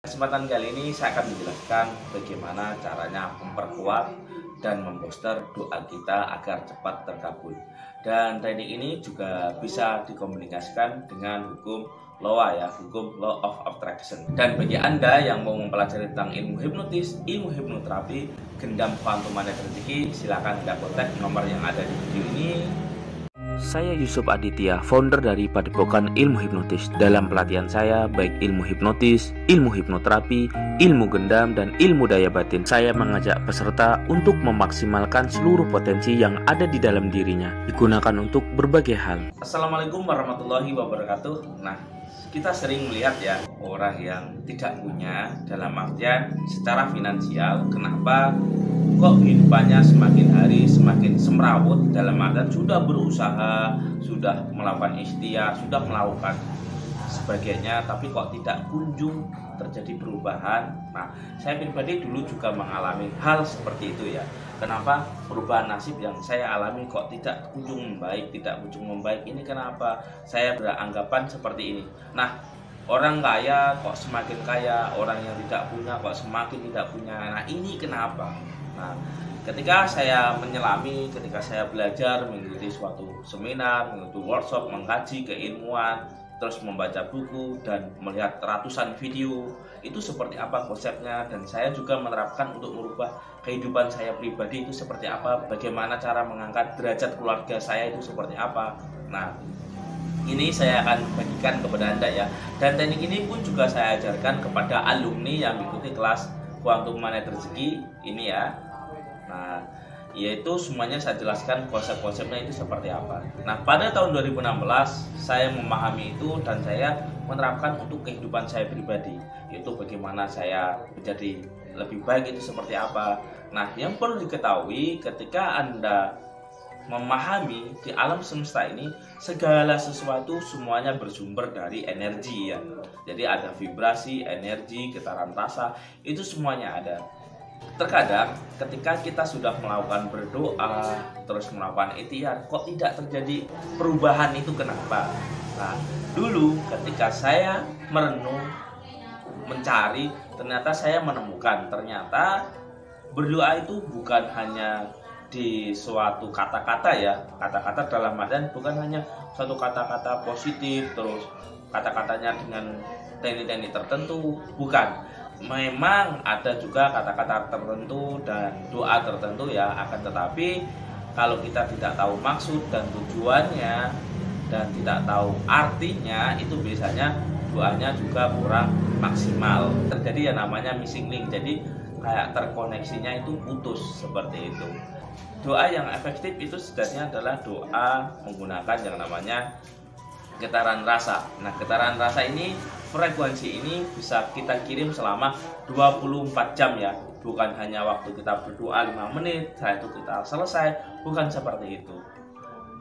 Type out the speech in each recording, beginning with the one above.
Kesempatan kali ini saya akan menjelaskan bagaimana caranya memperkuat dan membooster doa kita agar cepat terkabul. Dan teknik ini juga bisa dikomunikasikan dengan hukum LOA ya, hukum Law of Attraction. Dan bagi Anda yang mau mempelajari tentang ilmu hipnotis, ilmu hipnoterapi, gendam kuantum magnet rezeki, silakan Anda kontak nomor yang ada di video ini. Saya Yusuf Aditya, founder dari Padepokan Ilmu Hipnotis. Dalam pelatihan saya, baik ilmu hipnotis, ilmu hipnoterapi, ilmu gendam, dan ilmu daya batin, saya mengajak peserta untuk memaksimalkan seluruh potensi yang ada di dalam dirinya, digunakan untuk berbagai hal. Assalamualaikum warahmatullahi wabarakatuh. Nah, kita sering melihat ya orang yang tidak punya, dalam artian secara finansial. Kenapa kok kehidupannya semakin hari semakin semrawut, dalam artian sudah berusaha, sudah melakukan ikhtiar, sudah melakukan sebagainya, tapi kok tidak kunjung terjadi perubahan. Nah, saya pribadi dulu juga mengalami hal seperti itu ya. Kenapa perubahan nasib yang saya alami kok tidak kunjung membaik, tidak kunjung membaik? Ini kenapa? Saya beranggapan seperti ini. Nah, orang kaya kok semakin kaya, orang yang tidak punya kok semakin tidak punya. Nah, ini kenapa? Nah, ketika saya menyelami, ketika saya belajar, mengikuti suatu seminar, mengikuti workshop, mengkaji keilmuan, terus membaca buku dan melihat ratusan video, itu seperti apa konsepnya, dan saya juga menerapkan untuk merubah kehidupan saya pribadi itu seperti apa, bagaimana cara mengangkat derajat keluarga saya itu seperti apa. Nah, ini saya akan bagikan kepada Anda ya, dan teknik ini pun juga saya ajarkan kepada alumni yang mengikuti kelas kuantum magnet rezeki ini ya. Nah, yaitu semuanya saya jelaskan konsep-konsepnya itu seperti apa. Nah, pada tahun 2016 saya memahami itu dan saya menerapkan untuk kehidupan saya pribadi, yaitu bagaimana saya menjadi lebih baik itu seperti apa. Nah, yang perlu diketahui ketika Anda memahami di alam semesta ini, segala sesuatu semuanya bersumber dari energi ya. Jadi ada vibrasi, energi, getaran rasa, itu semuanya ada. Terkadang ketika kita sudah melakukan berdoa, terus melakukan ikhtiar, kok tidak terjadi perubahan, itu kenapa? Nah, dulu ketika saya merenung, mencari, ternyata saya menemukan, ternyata berdoa itu bukan hanya di suatu kata-kata ya, kata-kata dalam artian bukan hanya suatu kata-kata positif, terus kata-katanya dengan teknik-teknik tertentu, bukan. Memang ada juga kata-kata tertentu dan doa tertentu ya, akan tetapi kalau kita tidak tahu maksud dan tujuannya dan tidak tahu artinya, itu biasanya doanya juga kurang maksimal, terjadi ya namanya missing link, jadi kayak terkoneksinya itu putus seperti itu. Doa yang efektif itu sebenarnya adalah doa menggunakan yang namanya getaran rasa. Nah, getaran rasa ini, frekuensi ini bisa kita kirim selama 24 jam ya. Bukan hanya waktu kita berdoa 5 menit, setelah itu kita selesai, bukan seperti itu.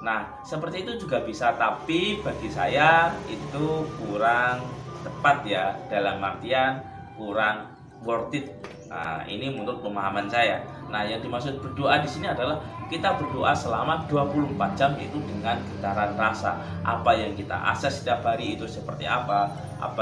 Nah, seperti itu juga bisa, tapi bagi saya itu kurang tepat ya, dalam artian kurang worth it. Nah, ini menurut pemahaman saya. Nah, yang dimaksud berdoa di sini adalah kita berdoa selama 24 jam itu dengan getaran rasa. Apa yang kita akses setiap hari itu seperti apa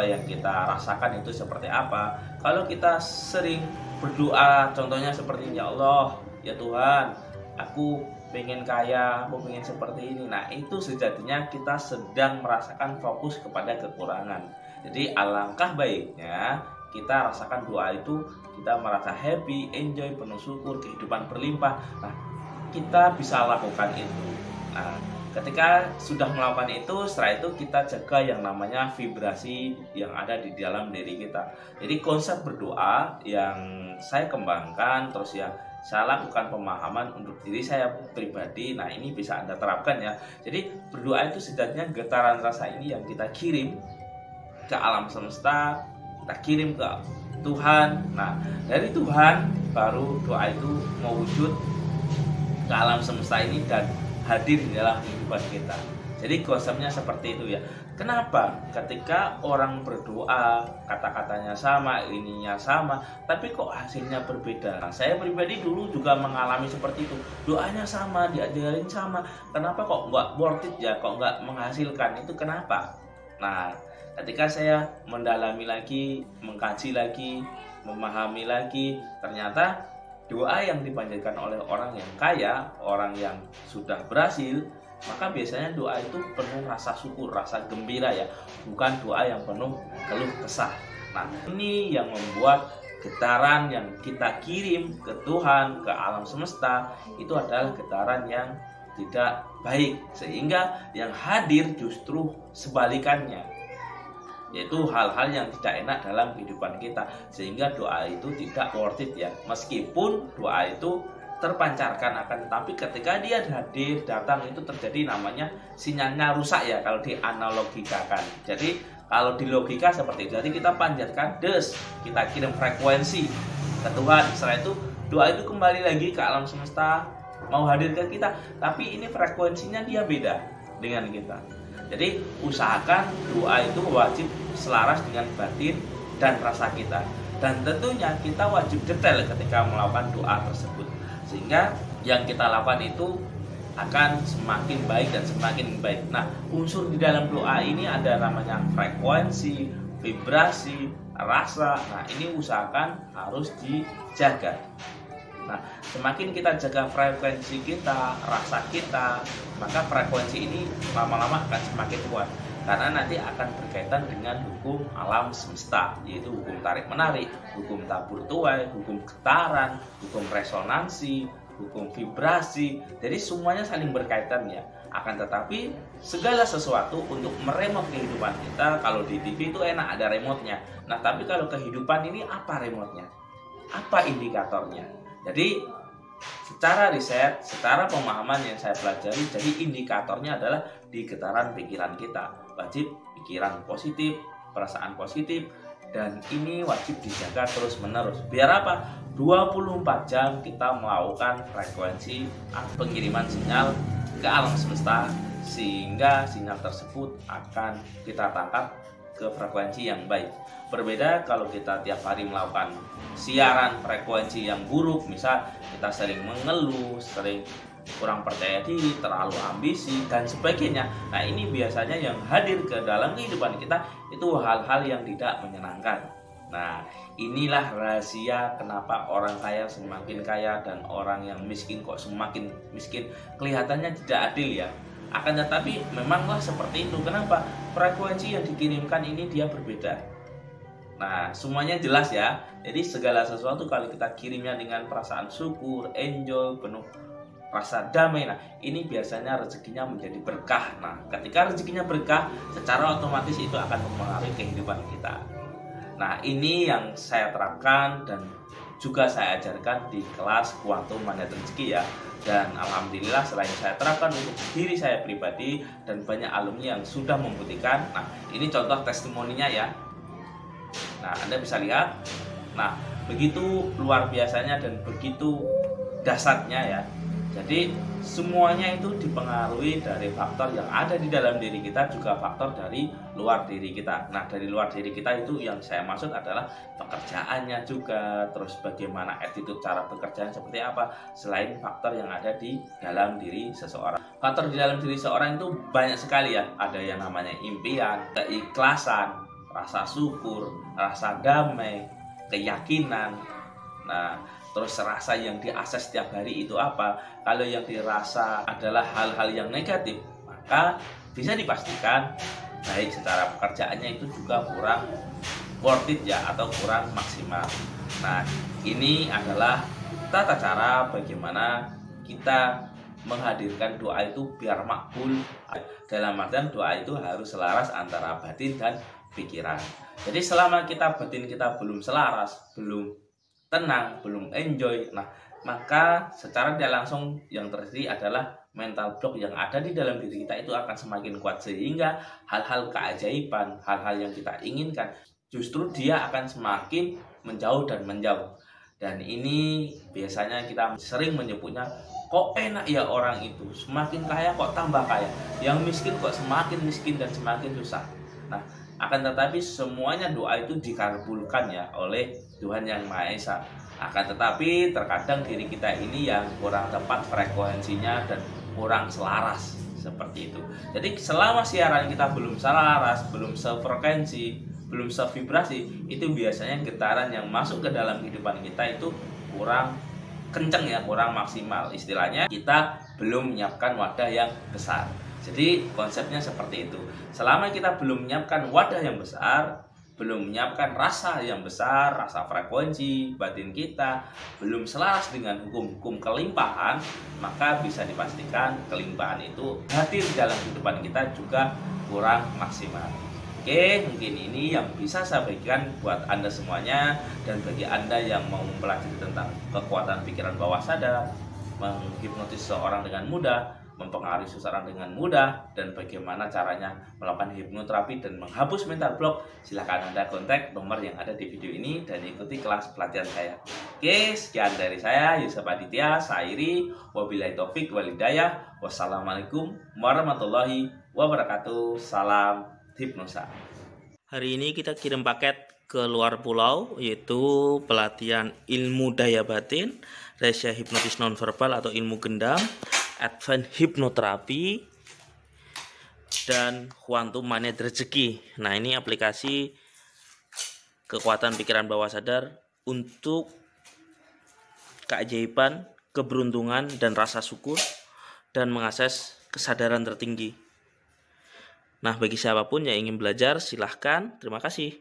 yang kita rasakan itu seperti apa. Kalau kita sering berdoa, contohnya seperti ya Allah, ya Tuhan, aku pengen kaya, aku pengen seperti ini. Nah, itu sejatinya kita sedang merasakan fokus kepada kekurangan. Jadi alangkah baiknya kita rasakan doa itu, kita merasa happy, enjoy, penuh syukur, kehidupan berlimpah. Nah, kita bisa lakukan itu. Nah, ketika sudah melakukan itu, setelah itu kita jaga yang namanya vibrasi yang ada di dalam diri kita. Jadi konsep berdoa yang saya kembangkan, terus yang saya lakukan pemahaman untuk diri saya pribadi. Nah, ini bisa Anda terapkan ya. Jadi berdoa itu setidaknya getaran rasa ini yang kita kirim ke alam semesta, kita kirim ke Tuhan. Nah, dari Tuhan baru doa itu mewujud ke alam semesta ini dan hadir di dalam kehidupan kita. Jadi konsepnya seperti itu ya. Kenapa? Ketika orang berdoa, kata-katanya sama, ininya sama, tapi kok hasilnya berbeda. Nah, saya pribadi dulu juga mengalami seperti itu. Doanya sama, diajarin sama, kenapa kok nggak worth it ya, kok nggak menghasilkan, itu kenapa? Nah, ketika saya mendalami lagi, mengkaji lagi, memahami lagi, ternyata doa yang dipanjatkan oleh orang yang kaya, orang yang sudah berhasil, maka biasanya doa itu penuh rasa syukur, rasa gembira ya, bukan doa yang penuh keluh kesah. Nah, ini yang membuat getaran yang kita kirim ke Tuhan, ke alam semesta, itu adalah getaran yang tidak baik, sehingga yang hadir justru sebalikannya, yaitu hal-hal yang tidak enak dalam kehidupan kita, sehingga doa itu tidak worth it ya. Meskipun doa itu terpancarkan, akan tetapi ketika dia hadir, datang, itu terjadi namanya sinyalnya rusak ya kalau dianalogikakan. Jadi kalau di logika seperti itu, jadi kita panjatkan kita kirim frekuensi ke Tuhan, setelah itu doa itu kembali lagi ke alam semesta, mau hadir ke kita, tapi ini frekuensinya dia beda dengan kita. Jadi usahakan doa itu wajib selaras dengan batin dan rasa kita, dan tentunya kita wajib detail ketika melakukan doa tersebut, sehingga yang kita lakukan itu akan semakin baik dan semakin baik. Nah, unsur di dalam doa ini ada namanya frekuensi, vibrasi, rasa. Nah, ini usahakan harus dijaga. Nah, semakin kita jaga frekuensi kita, rasa kita, maka frekuensi ini lama-lama akan semakin kuat. Karena nanti akan berkaitan dengan hukum alam semesta, yaitu hukum tarik-menarik, hukum tabur tuai, hukum getaran, hukum resonansi, hukum vibrasi. Jadi semuanya saling berkaitan ya. Akan tetapi segala sesuatu untuk meremot kehidupan kita, kalau di TV itu enak ada remote-nya. Nah, tapi kalau kehidupan ini apa remote-nya? Apa indikatornya? Jadi secara riset, secara pemahaman yang saya pelajari, jadi indikatornya adalah di getaran pikiran kita. Wajib pikiran positif, perasaan positif, dan ini wajib dijaga terus menerus. Biar apa? 24 jam kita melakukan frekuensi pengiriman sinyal ke alam semesta, sehingga sinyal tersebut akan kita tangkap ke frekuensi yang baik. Berbeda kalau kita tiap hari melakukan siaran frekuensi yang buruk, misal kita sering mengeluh, sering kurang percaya diri, terlalu ambisi, dan sebagainya. Nah, ini biasanya yang hadir ke dalam kehidupan kita itu hal-hal yang tidak menyenangkan. Nah, inilah rahasia kenapa orang kaya semakin kaya dan orang yang miskin kok semakin miskin. Kelihatannya tidak adil ya. Akan tetapi memanglah seperti itu. Kenapa? Frekuensi yang dikirimkan ini dia berbeda. Nah, semuanya jelas ya. Jadi segala sesuatu kalau kita kirimnya dengan perasaan syukur, enjoy, penuh rasa damai, nah ini biasanya rezekinya menjadi berkah. Nah, ketika rezekinya berkah, secara otomatis itu akan mempengaruhi kehidupan kita. Nah, ini yang saya terapkan dan juga saya ajarkan di kelas Kuantum Magnet Rezeki ya. Dan alhamdulillah selain saya terapkan untuk diri saya pribadi dan banyak alumni yang sudah membuktikan. Nah, ini contoh testimoninya ya. Nah, Anda bisa lihat. Nah, begitu luar biasanya dan begitu dahsyatnya ya. Jadi semuanya itu dipengaruhi dari faktor yang ada di dalam diri kita, juga faktor dari luar diri kita. Nah, dari luar diri kita itu yang saya maksud adalah pekerjaannya juga, terus bagaimana attitude cara bekerjanya seperti apa, selain faktor yang ada di dalam diri seseorang. Faktor di dalam diri seseorang itu banyak sekali ya. Ada yang namanya impian, keikhlasan, rasa syukur, rasa damai, keyakinan. Nah, terus rasa yang diakses setiap hari itu apa? Kalau yang dirasa adalah hal-hal yang negatif, maka bisa dipastikan baik secara pekerjaannya itu juga kurang worth it ya, atau kurang maksimal. Nah, ini adalah tata cara bagaimana kita menghadirkan doa itu biar makbul. Dalam artian doa itu harus selaras antara batin dan pikiran. Jadi selama batin kita belum selaras, belum tenang, belum enjoy, nah maka secara tidak langsung yang terjadi adalah mental block yang ada di dalam diri kita itu akan semakin kuat, sehingga hal-hal keajaiban, hal-hal yang kita inginkan justru dia akan semakin menjauh dan menjauh. Dan ini biasanya kita sering menyebutnya, kok enak ya orang itu, semakin kaya kok tambah kaya, yang miskin kok semakin miskin dan semakin susah. Nah, akan tetapi semuanya doa itu dikabulkan ya oleh Tuhan Yang Maha Esa. Akan tetapi terkadang diri kita ini yang kurang tepat frekuensinya dan kurang selaras, seperti itu. Jadi selama siaran kita belum selaras, belum sefrekuensi, belum sevibrasi, itu biasanya getaran yang masuk ke dalam kehidupan kita itu kurang kenceng ya, kurang maksimal. Istilahnya kita belum menyiapkan wadah yang besar. Jadi konsepnya seperti itu. Selama kita belum menyiapkan wadah yang besar, belum menyiapkan rasa yang besar, rasa frekuensi batin kita belum selaras dengan hukum-hukum kelimpahan, maka bisa dipastikan kelimpahan itu hadir di dalam kehidupan kita juga kurang maksimal. Oke, mungkin ini yang bisa saya berikan buat Anda semuanya, dan bagi Anda yang mau mempelajari tentang kekuatan pikiran bawah sadar, menghipnotis seseorang dengan mudah, mempengaruhi seseorang dengan mudah, dan bagaimana caranya melakukan hipnoterapi dan menghapus mental block, silahkan Anda kontak nomor yang ada di video ini dan ikuti kelas pelatihan saya. Oke, sekian dari saya Yusuf Aditya Sairi, wabillahi taufik walhidayah. Wassalamualaikum warahmatullahi wabarakatuh. Salam hipnosa. Hari ini kita kirim paket ke luar pulau, yaitu pelatihan ilmu daya batin, rahasia hipnotis nonverbal atau ilmu gendam, advance hipnoterapi, dan quantum magnet rezeki. Nah, ini aplikasi kekuatan pikiran bawah sadar untuk keajaiban, keberuntungan, dan rasa syukur, dan mengakses kesadaran tertinggi. Nah, bagi siapapun yang ingin belajar, silahkan. Terima kasih.